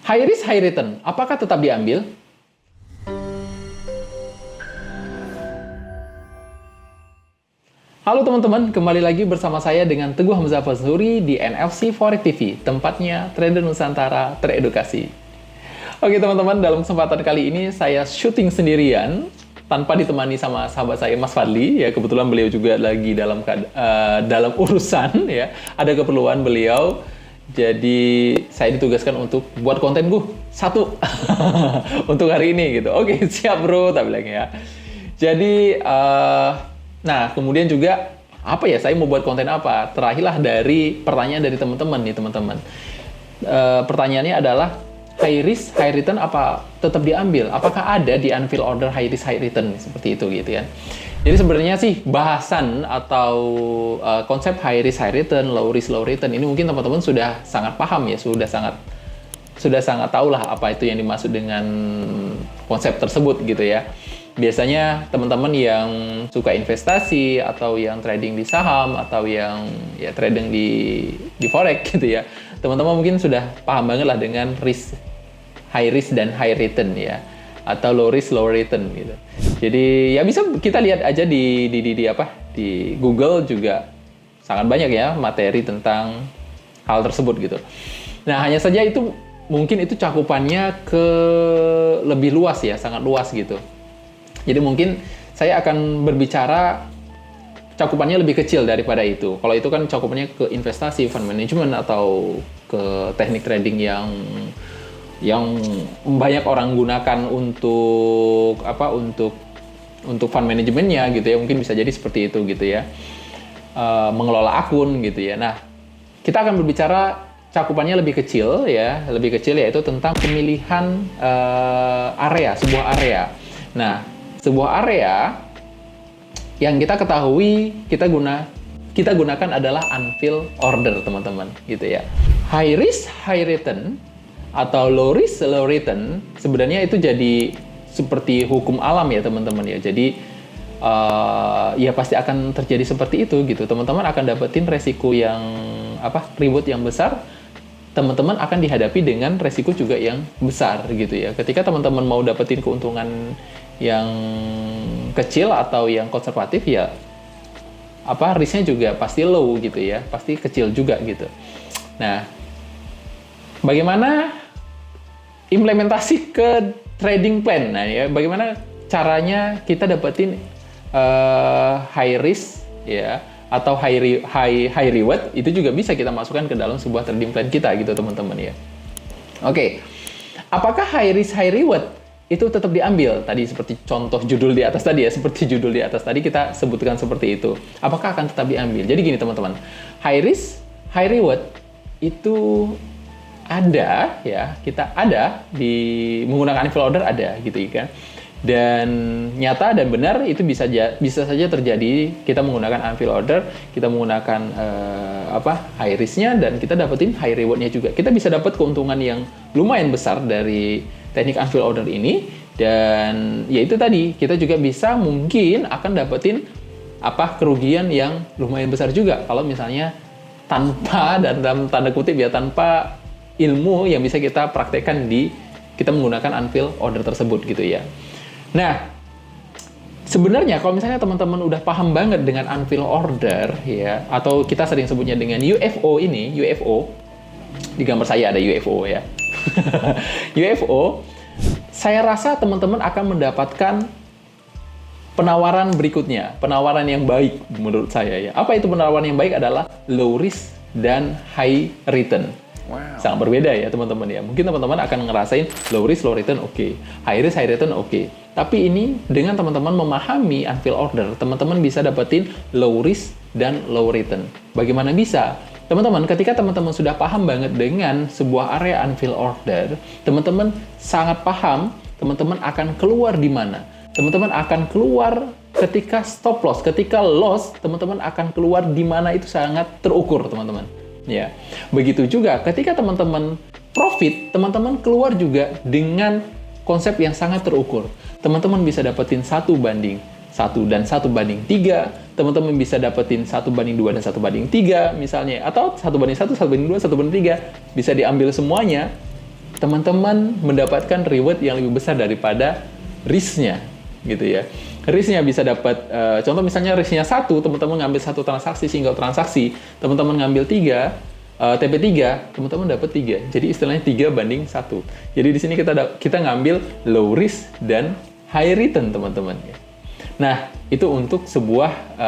High risk, high return, apakah tetap diambil? Halo teman-teman, kembali lagi bersama saya dengan Teguh Hamzah Fazhuri di NFC Forex TV, tempatnya trader Nusantara teredukasi. Oke teman-teman, dalam kesempatan kali ini saya syuting sendirian, tanpa ditemani sama sahabat saya Mas Fadli. Ya, kebetulan beliau juga lagi dalam urusan, ya, ada keperluan beliau. Jadi saya ditugaskan untuk buat konten satu untuk hari ini gitu. Oke, siap bro, tak bilang ya. Jadi nah, kemudian juga apa ya, saya mau buat konten apa? Terakhirlah dari pertanyaan dari teman-teman nih, teman-teman. Pertanyaannya adalah high risk, high return apa tetap diambil? Apakah ada di unfilled order high risk, high return seperti itu gitu kan? Jadi sebenarnya sih bahasan atau konsep high risk, high return, low risk, low return ini mungkin teman-teman sudah sangat paham ya, sudah sangat tahu lah apa itu yang dimaksud dengan konsep tersebut gitu ya. Biasanya teman-teman yang suka investasi atau yang trading di saham atau yang ya trading di forex gitu ya, teman-teman mungkin sudah paham banget lah dengan high risk dan high return ya, atau low risk low return gitu. Jadi ya bisa kita lihat aja di Google juga sangat banyak ya materi tentang hal tersebut gitu. Nah, hanya saja itu mungkin itu cakupannya ke lebih luas ya, sangat luas gitu. Jadi mungkin saya akan berbicara cakupannya lebih kecil daripada itu. Kalau itu kan cakupannya ke investasi, fund management, atau ke teknik trading yang banyak orang gunakan untuk fund manajemennya gitu ya. Mungkin bisa jadi seperti itu gitu ya. Mengelola akun gitu ya. Nah, kita akan berbicara cakupannya lebih kecil yaitu tentang pemilihan sebuah area. Nah, sebuah area yang kita ketahui kita gunakan adalah unfilled order, teman-teman, gitu ya. High risk, high return atau low risk, low return sebenarnya itu jadi seperti hukum alam ya, teman-teman ya. Jadi ya pasti akan terjadi seperti itu gitu. Teman-teman akan dapetin resiko yang reward yang besar. Teman-teman akan dihadapi dengan resiko juga yang besar gitu ya. Ketika teman-teman mau dapetin keuntungan yang kecil atau yang konservatif ya risknya juga pasti low gitu ya, pasti kecil juga gitu. Nah, bagaimana implementasi ke trading plan? Nah ya, bagaimana caranya kita dapetin high risk ya atau high reward, itu juga bisa kita masukkan ke dalam sebuah trading plan kita gitu, teman-teman ya. Oke. Apakah high risk high reward itu tetap diambil? Tadi seperti contoh judul di atas tadi ya, seperti judul di atas tadi kita sebutkan seperti itu. Apakah akan tetap diambil? Jadi gini teman-teman, high risk, high reward itu ada ya, kita ada di menggunakan unfilled order ada gitu kan. Dan nyata dan benar itu bisa saja terjadi, kita menggunakan unfilled order, kita menggunakan high risk-nya dan kita dapetin high reward-nya juga. Kita bisa dapat keuntungan yang lumayan besar dari teknik unfilled order ini, dan ya itu tadi, kita juga bisa mungkin akan dapetin kerugian yang lumayan besar juga kalau misalnya tanpa, dan dalam tanda kutip ya, tanpa ilmu yang bisa kita praktekkan kita menggunakan unfilled order tersebut gitu ya. Nah, sebenarnya kalau misalnya teman-teman udah paham banget dengan unfilled order ya, atau kita sering sebutnya dengan UFO ini, UFO, di gambar saya ada UFO ya. UFO, saya rasa teman-teman akan mendapatkan penawaran berikutnya, penawaran yang baik menurut saya ya. Apa itu penawaran yang baik? Adalah low risk dan high return. Wow. Sangat berbeda ya teman-teman ya. Mungkin teman-teman akan ngerasain low risk, low return oke. High risk, high return oke. Tapi ini dengan teman-teman memahami unfilled order, teman-teman bisa dapetin low risk dan low return. Bagaimana bisa? Teman-teman, ketika teman-teman sudah paham banget dengan sebuah area unfilled order, teman-teman sangat paham teman-teman akan keluar di mana. Teman-teman akan keluar ketika stop loss, ketika loss, teman-teman akan keluar di mana itu sangat terukur, teman-teman. Ya, begitu juga ketika teman-teman profit, teman-teman keluar juga dengan konsep yang sangat terukur. Teman-teman bisa dapetin 1:1 dan 1:3, teman-teman bisa dapetin 1:2 dan 1:3 misalnya, atau 1:1, 1:2, 1:3, bisa diambil semuanya teman-teman mendapatkan reward yang lebih besar daripada risk-nya, gitu ya. Risk-nya bisa dapat, contoh misalnya risk-nya 1, teman-teman ngambil 1 transaksi, single transaksi, teman-teman ngambil 3, TP3, teman-teman dapat 3. Jadi istilahnya 3 banding 1. Jadi di sini kita ngambil low risk dan high return, teman-teman. Nah, itu untuk sebuah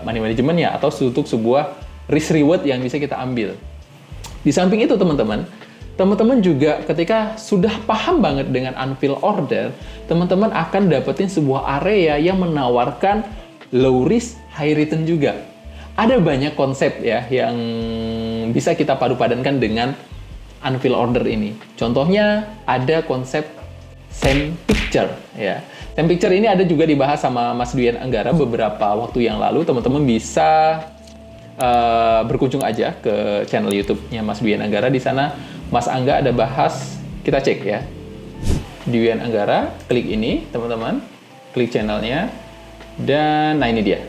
money management-nya, atau untuk sebuah risk reward yang bisa kita ambil. Di samping itu, teman-teman juga ketika sudah paham banget dengan unfilled order, teman-teman akan dapetin sebuah area yang menawarkan low risk, high return juga. Ada banyak konsep ya yang bisa kita padu-padankan dengan unfilled order ini. Contohnya ada konsep same picture ya. Same picture ini ada juga dibahas sama Mas Dwi Anggara beberapa waktu yang lalu. Teman-teman bisa berkunjung aja ke channel YouTube-nya Mas Dwi Anggara. Di sana Mas Angga ada bahas, kita cek ya. Dwi Anggara, klik ini teman-teman, klik channelnya, dan nah ini dia.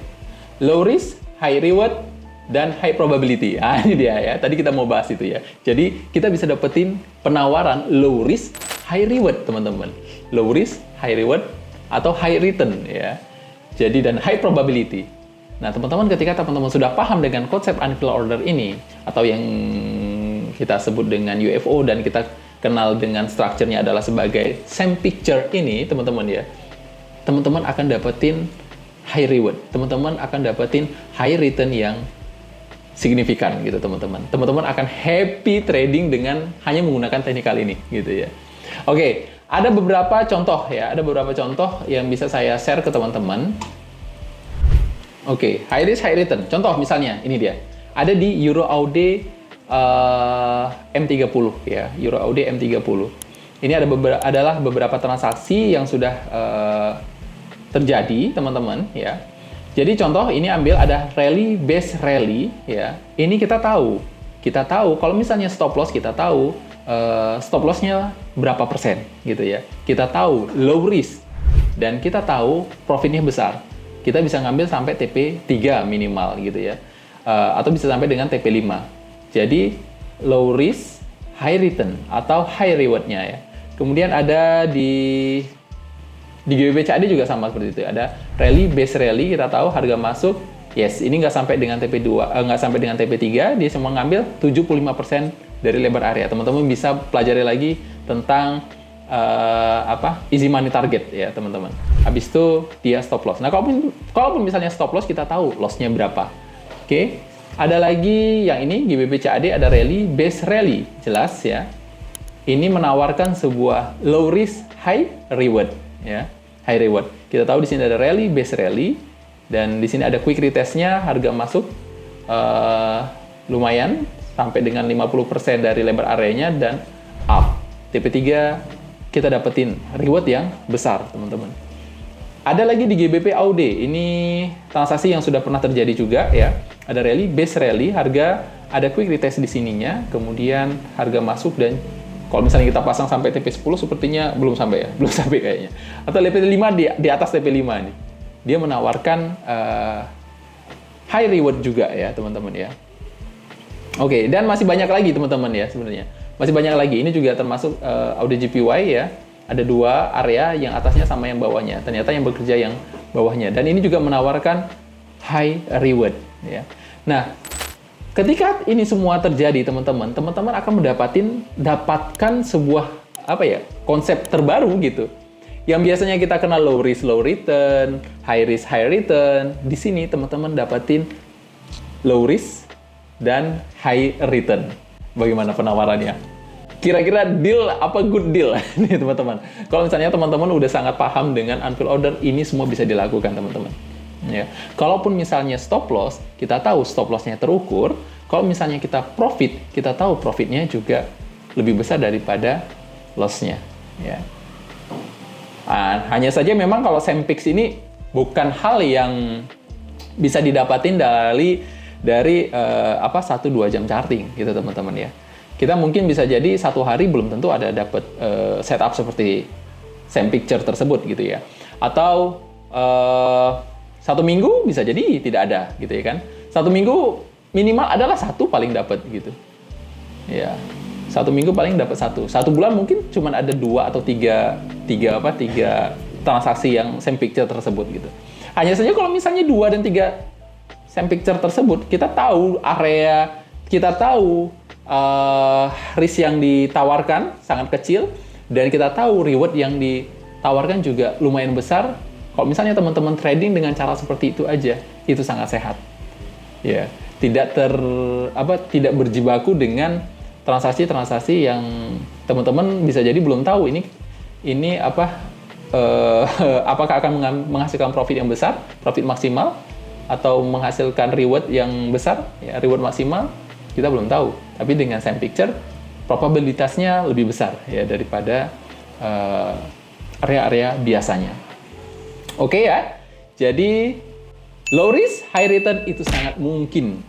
Low risk, high reward, dan high probability. Ah, ini dia ya. Tadi kita mau bahas itu ya. Jadi kita bisa dapetin penawaran low risk, high reward, teman-teman. Low risk, high reward, atau high return ya. Jadi dan high probability. Nah, teman-teman ketika teman-teman sudah paham dengan konsep unfilled order ini, atau yang kita sebut dengan UFO dan kita kenal dengan strukturnya adalah sebagai same picture ini, teman-teman ya. Teman-teman akan dapetin high reward. Teman-teman akan dapetin high return yang signifikan gitu, teman-teman. Teman-teman akan happy trading dengan hanya menggunakan teknikal ini gitu ya. Oke, ada beberapa contoh ya, ada beberapa contoh yang bisa saya share ke teman-teman. Oke, high risk, high return. Contoh misalnya, ini dia. Ada di EuroAUD M30 ya, EuroAUD M30. Ini adalah beberapa transaksi yang sudah terjadi, teman-teman ya. Jadi contoh ini ambil ada rally base rally ya. Ini kita tahu kalau misalnya stop loss kita tahu stop loss-nya berapa persen gitu ya. Kita tahu low risk dan kita tahu profitnya besar. Kita bisa ngambil sampai TP3 minimal gitu ya. Atau bisa sampai dengan TP5. Jadi low risk, high return atau high reward-nya ya. Kemudian ada di GBP-CAD juga sama seperti itu. Ada rally base rally, kita tahu harga masuk. Yes, ini nggak sampai dengan TP2, nggak sampai dengan TP3, dia cuma ngambil 75% dari lebar area. Teman-teman bisa pelajari lagi tentang easy money target ya, teman-teman. Habis itu dia stop loss. Nah, kalaupun misalnya stop loss, kita tahu loss-nya berapa. Oke. Ada lagi yang ini GBP-CAD, ada rally base rally. Jelas ya. Ini menawarkan sebuah low risk, high reward ya. High reward. Kita tahu di sini ada rally base rally. Dan di sini ada quick retest-nya, harga masuk lumayan sampai dengan 50% dari lebar areanya dan up. TP3 kita dapetin reward yang besar, teman-teman. Ada lagi di GBP AUD. Ini transaksi yang sudah pernah terjadi juga ya. Ada rally base rally, harga ada quick retest di sininya, kemudian harga masuk dan kalau misalnya kita pasang sampai TP10 sepertinya belum sampai ya, belum sampai kayaknya. Atau TP5 di atas TP5 nih. Dia menawarkan high reward juga ya, teman-teman ya. Oke, dan masih banyak lagi teman-teman ya sebenarnya. Masih banyak lagi. Ini juga termasuk AUD-JPY ya. Ada dua area, yang atasnya sama yang bawahnya. Ternyata yang bekerja yang bawahnya. Dan ini juga menawarkan high reward ya. Nah, ketika ini semua terjadi, teman-teman akan dapatkan sebuah konsep terbaru gitu. Yang biasanya kita kenal low risk, low return, high risk, high return. Di sini teman-teman dapatin low risk dan high return. Bagaimana penawarannya? Kira-kira deal apa good deal nih teman-teman? Kalau misalnya teman-teman udah sangat paham dengan unfilled order, ini semua bisa dilakukan teman-teman. Ya. Kalaupun misalnya stop loss, kita tahu stop loss-nya terukur. Kalau misalnya kita profit, kita tahu profitnya juga lebih besar daripada loss-nya. Ya. Nah, hanya saja memang kalau Sempix ini bukan hal yang bisa didapatin dari 1-2 jam charting gitu teman-teman ya. Kita mungkin bisa jadi satu hari belum tentu ada dapat setup seperti same picture tersebut gitu ya. Atau 1 minggu bisa jadi tidak ada gitu ya kan. 1 minggu minimal adalah 1 paling dapat gitu. Ya. 1 1 minggu paling dapat 1. 1 bulan mungkin cuma ada 2 atau 3 transaksi yang same picture tersebut gitu. Hanya saja kalau misalnya 2 dan 3 same picture tersebut, kita tahu area, kita tahu risk yang ditawarkan sangat kecil, dan kita tahu reward yang ditawarkan juga lumayan besar. Kalau misalnya teman-teman trading dengan cara seperti itu aja, itu sangat sehat. Ya, tidak tidak berjibaku dengan transaksi-transaksi yang teman-teman bisa jadi belum tahu ini apakah akan menghasilkan profit yang besar, profit maksimal, atau menghasilkan reward yang besar, ya, reward maksimal, kita belum tahu. Tapi dengan same picture, probabilitasnya lebih besar ya daripada area-area biasanya. Oke ya, jadi low risk, high return itu sangat mungkin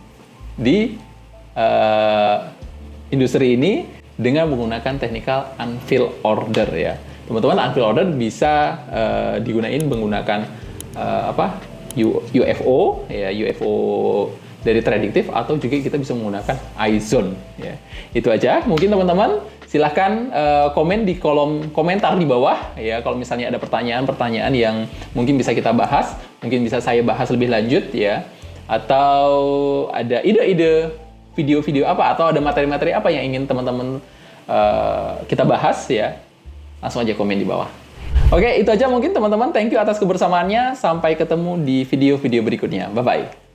di industri ini dengan menggunakan technical unfilled order ya. Teman-teman, unfilled order bisa digunain menggunakan UFO ya, UFO dari Tradiktif, atau juga kita bisa menggunakan iZone ya. Itu aja. Mungkin teman-teman silahkan komen di kolom komentar di bawah ya, kalau misalnya ada pertanyaan-pertanyaan yang mungkin bisa kita bahas, mungkin bisa saya bahas lebih lanjut ya, atau ada ide-ide video-video apa, atau ada materi-materi apa yang ingin teman-teman kita bahas ya, langsung aja komen di bawah. Oke, itu aja mungkin teman-teman. Thank you atas kebersamaannya. Sampai ketemu di video-video berikutnya. Bye-bye.